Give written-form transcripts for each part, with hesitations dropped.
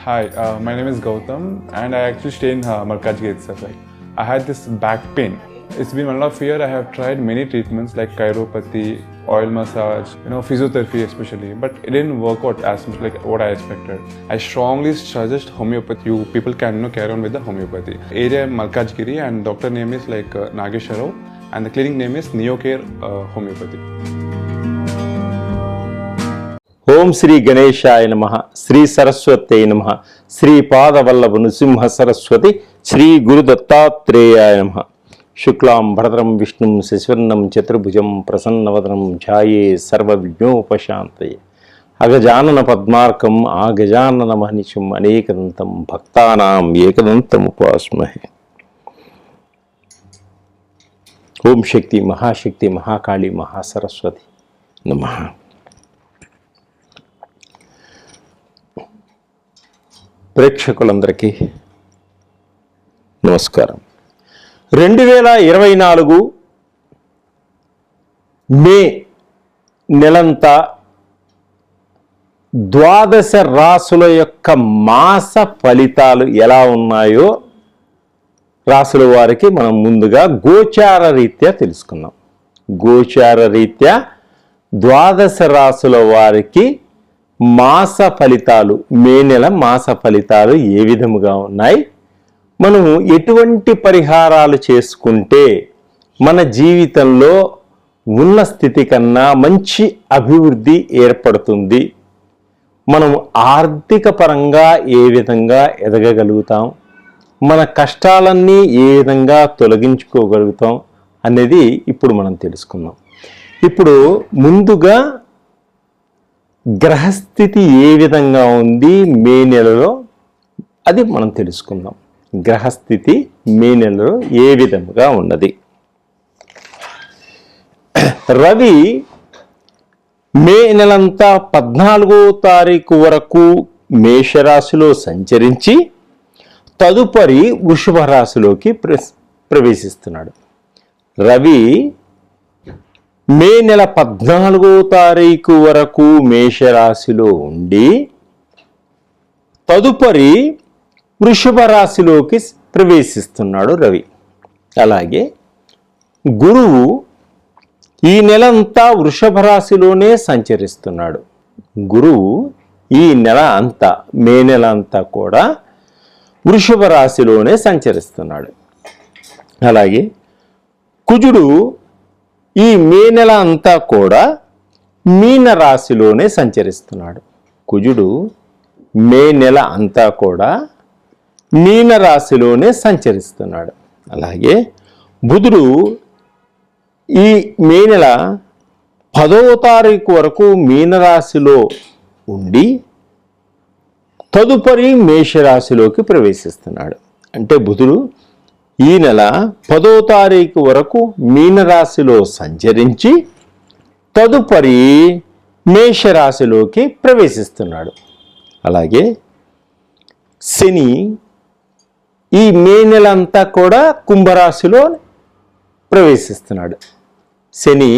Hi, my name is Gautam and I actually stay in Malkajgiri itself. I had this back pain. It's been 1.5 years. I have tried many treatments like chiropathy, oil massage, physiotherapy especially, but it didn't work out as much like what I expected. I strongly suggest homeopathy. You people can carry on with the homeopathy. Area Malkajgiri and doctor name is like Nageswar Rao and the clinic name is Neocare Homeopathy. ఓం శ్రీ గణేశాయ నమః, శ్రీ సరస్వతే నమః, శ్రీ పాదవల్లభ నృసింహ సరస్వతి, శ్రీ గురు దత్తాత్రేయాయ నమః. శుక్లాం భరద్రం విష్ణుం శశివర్ణం చతుర్భుజం ప్రసన్నవదనం ఛాయే సర్వవిఘ్నోపశాంతయే. అగజానన పద్మార్కం ఆ గజానన మహనిశం అనేకదంతం భక్తానాం ఏకదంతం ఉపాస్మహే. ఓం శక్తి మహాశక్తి మహాకాళి మహాసరస్వతి నమః. ప్రేక్షకులందరికీ నమస్కారం. 2024 మే నెలంతా 12 రాసుల యొక్క మాస ఫలితాలు ఎలా ఉన్నాయో రాసుల వారికి మనం ముందుగా గోచార రీత్యా తెలుసుకుందాం. గోచార రీత్యా 12 రాసుల వారికి మాస ఫలితాలు, మే నెల మాస ఫలితాలు ఏ విధముగా ఉన్నాయి, మనము ఎటువంటి పరిహారాలు చేసుకుంటే మన జీవితంలో ఉన్న స్థితి కన్నా మంచి అభివృద్ధి ఏర్పడుతుంది, మనం ఆర్థిక పరంగా ఏ విధంగా ఎదగగలుగుతాం, మన కష్టాలన్నీ ఏ విధంగా తొలగించుకోగలుగుతాం అనేది ఇప్పుడు మనం తెలుసుకుందాం. ఇప్పుడు ముందుగా గ్రహస్థితి ఏ విధంగా ఉంది మే నెలలో అది మనం తెలుసుకుందాం. గ్రహస్థితి మే నెలలో ఏ విధంగా ఉన్నది. రవి మే నెలంతా 14వ తారీఖు వరకు మేషరాశిలో సంచరించి తదుపరి వృషభ రాశిలోకి ప్రవేశిస్తున్నాడు. రవి మే నెల 14వ తారీఖు వరకు మేషరాశిలో ఉండి తదుపరి వృషభ రాశిలోకి ప్రవేశిస్తున్నాడు రవి. అలాగే గురువు ఈ నెలంతా వృషభ రాశిలోనే సంచరిస్తున్నాడు. గురువు ఈ నెల అంతా, మే నెల అంతా కూడా వృషభ రాశిలోనే సంచరిస్తున్నాడు. అలాగే కుజుడు ఈ మే నెల అంతా కూడా మీన రాశిలోనే సంచరిస్తున్నాడు. కుజుడు మే నెల అంతా కూడా మీన రాశిలోనే సంచరిస్తున్నాడు. అలాగే బుధుడు ఈ మే నెల 10వ తారీఖు వరకు మీనరాశిలో ఉండి తదుపరి మేషరాశిలోకి ప్రవేశిస్తున్నాడు. అంటే బుధుడు ఈ నెల 10వ తారీఖు వరకు మీనరాశిలో సంచరించి తదుపరి మేషరాశిలోకి ప్రవేశిస్తున్నాడు. అలాగే శని ఈ మే నెల అంతా కూడా కుంభరాశిలో ప్రవేశిస్తున్నాడు. శని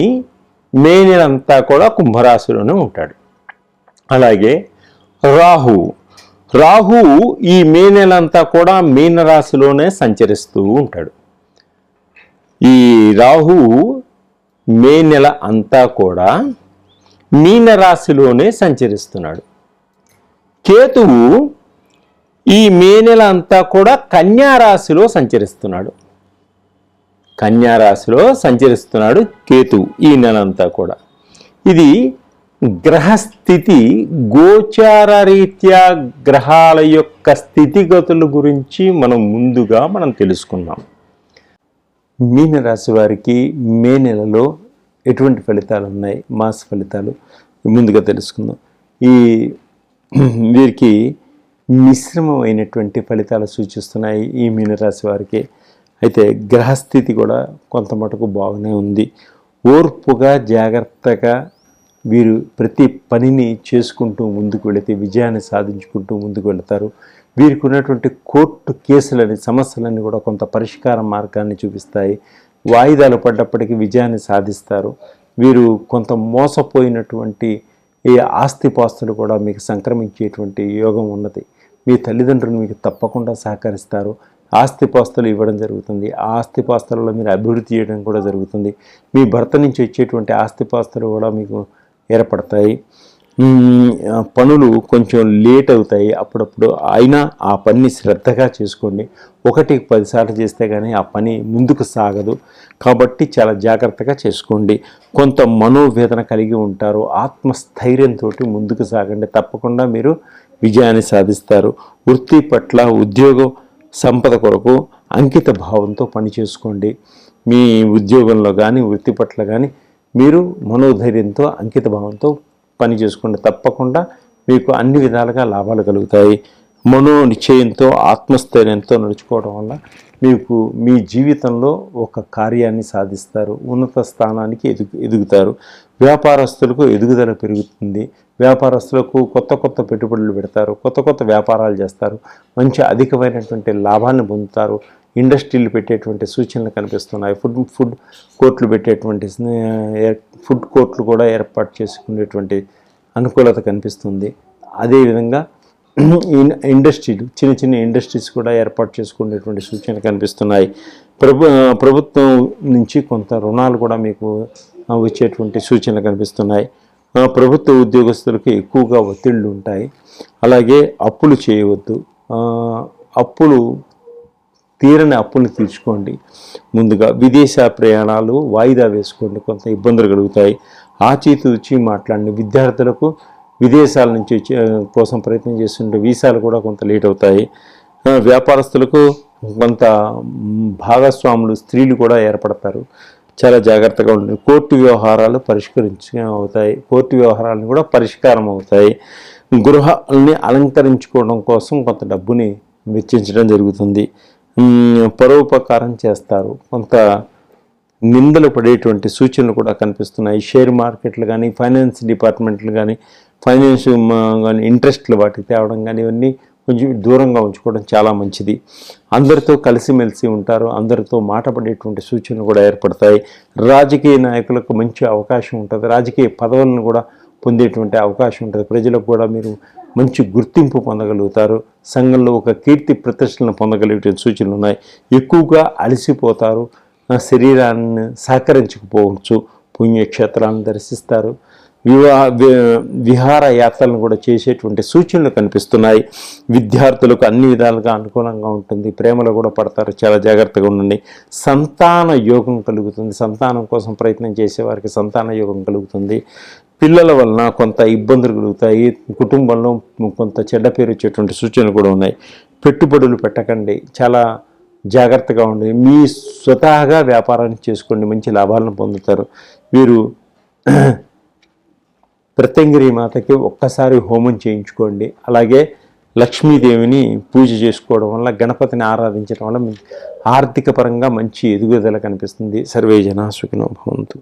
మే నెల అంతా కూడా కుంభరాశిలోనే ఉంటాడు. అలాగే రాహువు ఈ మే నెలంతా కూడా మీనరాశిలోనే సంచరిస్తూ ఉంటాడు. ఈ రాహువు మే నెల అంతా కూడా మీనరాశిలోనే సంచరిస్తున్నాడు. కేతువు ఈ మే నెల అంతా కూడా కన్యారాశిలో సంచరిస్తున్నాడు. కన్యారాశిలో సంచరిస్తున్నాడు కేతువు ఈ నెలంతా కూడా. ఇది గ్రహస్థితి, గోచార రీత్యా గ్రహాల యొక్క స్థితిగతుల గురించి మనం తెలుసుకున్నాం. మీనరాశి వారికి మే నెలలో ఎటువంటి ఫలితాలు ఉన్నాయి, మాస ఫలితాలు ముందుగా తెలుసుకుందాం. వీరికి మిశ్రమమైనటువంటి ఫలితాలు సూచిస్తున్నాయి ఈ మీనరాశి వారికి. అయితే గ్రహస్థితి కూడా కొంత మటుకు బాగానే ఉంది. ఓర్పుగా జాగ్రత్తగా వీరు ప్రతి పనిని చేసుకుంటూ ముందుకు వెళితే విజయాన్ని సాధించుకుంటూ ముందుకు వెళతారు. వీరికి ఉన్నటువంటి కోర్టు కేసులని, సమస్యలన్నీ కూడా కొంత పరిష్కార మార్గాన్ని చూపిస్తాయి. వాయిదాలు పడ్డప్పటికీ విజయాన్ని సాధిస్తారు. వీరు కొంత మోసపోయినటువంటి ఈ ఆస్తిపాస్తులు కూడా మీకు సంక్రమించేటువంటి యోగం ఉన్నది. మీ తల్లిదండ్రులు మీకు తప్పకుండా సహకరిస్తారు. ఆస్తిపాస్తులు ఇవ్వడం జరుగుతుంది. ఆ ఆస్తిపాస్తులలో మీరు అభివృద్ధి చేయడం కూడా జరుగుతుంది. మీ భర్త నుంచి వచ్చేటువంటి ఆస్తిపాస్తులు కూడా మీకు ఏర్పడతాయి. పనులు కొంచెం లేట్ అవుతాయి అప్పుడప్పుడు, అయినా ఆ పనిని శ్రద్ధగా చేసుకోండి. 1కి 10 సార్లు చేస్తే కానీ ఆ పని ముందుకు సాగదు. కాబట్టి చాలా జాగ్రత్తగా చేసుకోండి. కొంత మనోవేదన కలిగి ఉంటారు. ఆత్మస్థైర్యంతో ముందుకు సాగండి. తప్పకుండా మీరు విజయాన్ని సాధిస్తారు. వృత్తి పట్ల, ఉద్యోగం సంపద కొరకు అంకిత భావంతో పని చేసుకోండి. మీ ఉద్యోగంలో కానీ వృత్తి పట్ల కానీ మీరు మనోధైర్యంతో అంకిత భావంతో పని చేసుకోండి. తప్పకుండా మీకు అన్ని విధాలుగా లాభాలు కలుగుతాయి. మనో నిశ్చయంతో, ఆత్మస్థైర్యంతో నడుచుకోవడం వల్ల మీకు మీ జీవితంలో ఒక కార్యాన్ని సాధిస్తారు. ఉన్నత స్థానానికి ఎదుగుతారు. వ్యాపారస్తులకు ఎదుగుదల పెరుగుతుంది. వ్యాపారస్తులకు కొత్త పెట్టుబడులు పెడతారు. కొత్త వ్యాపారాలు చేస్తారు. మంచి అధికమైనటువంటి లాభాన్ని పొందుతారు. ఇండస్ట్రీలు పెట్టేటువంటి సూచనలు కనిపిస్తున్నాయి. ఫుడ్ కోర్టులు పెట్టేటువంటి ఫుడ్ కోర్టులు కూడా ఏర్పాటు చేసుకునేటువంటి అనుకూలత కనిపిస్తుంది. అదేవిధంగా ఇండస్ట్రీలు, చిన్న ఇండస్ట్రీస్ కూడా ఏర్పాటు చేసుకునేటువంటి సూచనలు కనిపిస్తున్నాయి. ప్రభుత్వం నుంచి కొంత రుణాలు కూడా మీకు వచ్చేటువంటి సూచనలు కనిపిస్తున్నాయి. ప్రభుత్వ ఉద్యోగస్తులకు ఎక్కువగా ఒత్తిళ్లు ఉంటాయి. అలాగే అప్పులు చేయవద్దు. తీరని అప్పులు తీర్చుకోండి. ముందుగా విదేశీ ప్రయాణాలు వాయిదా వేసుకోండి. కొంత ఇబ్బందులు కలుగుతాయి. ఆచితూచి మాట్లాడండి. విద్యార్థులకు విదేశాల నుంచి కోసం ప్రయత్నం చేస్తుంటే వీసాలు కూడా కొంత లేట్ అవుతాయి. వ్యాపారస్తులకు కొంత భాగస్వాములు, స్త్రీలు కూడా ఏర్పడతారు. చాలా జాగ్రత్తగా ఉండండి. కోర్టు వ్యవహారాలు అవుతాయి. కోర్టు వ్యవహారాలను కూడా పరిష్కారం అవుతాయి. గృహాలని అలంకరించుకోవడం కోసం కొంత డబ్బుని వెచ్చించడం జరుగుతుంది. పరోపకారం చేస్తారు. కొంత నిందలు పడేటువంటి సూచనలు కూడా కనిపిస్తున్నాయి. షేర్ మార్కెట్లు కానీ, ఫైనాన్స్ డిపార్ట్మెంట్లు కానీ, ఫైనాన్స్ కానీ ఇంట్రెస్ట్లు వాటికి తేవడం కానీ ఇవన్నీ కొంచెం దూరంగా ఉంచుకోవడం చాలా మంచిది. అందరితో కలిసిమెలిసి ఉంటారు. అందరితో మాట పడేటువంటి సూచనలు కూడా ఏర్పడతాయి. రాజకీయ నాయకులకు మంచి అవకాశం ఉంటుంది. రాజకీయ పదవులను కూడా పొందేటువంటి అవకాశం ఉంటుంది. ప్రజలకు కూడా మీరు మంచి గుర్తింపు పొందగలుగుతారు. సంఘంలో ఒక కీర్తి ప్రతిష్టలను పొందగలిగే సూచనలు ఉన్నాయి. ఎక్కువగా అలసిపోతారు. శరీరాన్ని సహకరించకపోవచ్చు. పుణ్యక్షేత్రాలను దర్శిస్తారు. విహార యాత్రలను కూడా చేసేటువంటి సూచనలు కనిపిస్తున్నాయి. విద్యార్థులకు అన్ని విధాలుగా అనుకూలంగా ఉంటుంది. ప్రేమలో కూడా పడతారు. చాలా జాగ్రత్తగా ఉండండి. సంతాన యోగం కలుగుతుంది. సంతానం కోసం ప్రయత్నం చేసేవారికి సంతాన యోగం కలుగుతుంది. పిల్లల వలన కొంత ఇబ్బందులు కలుగుతాయి. కుటుంబంలో కొంత చెడ్డ పేరు వచ్చేటువంటి సూచనలు కూడా ఉన్నాయి. పెట్టుబడులు పెట్టకండి. చాలా జాగ్రత్తగా ఉండండి. మీ స్వతహాగా వ్యాపారాన్ని చేసుకోండి. మంచి లాభాలను పొందుతారు. వీరు ప్రత్యంగిరి మాతకి ఒక్కసారి హోమం చేయించుకోండి. అలాగే లక్ష్మీదేవిని పూజ చేసుకోవడం వల్ల, గణపతిని ఆరాధించడం వల్ల ఆర్థిక పరంగా మంచి ఎదుగుదల కనిపిస్తుంది. సర్వే జనా సుఖినో భవంతు.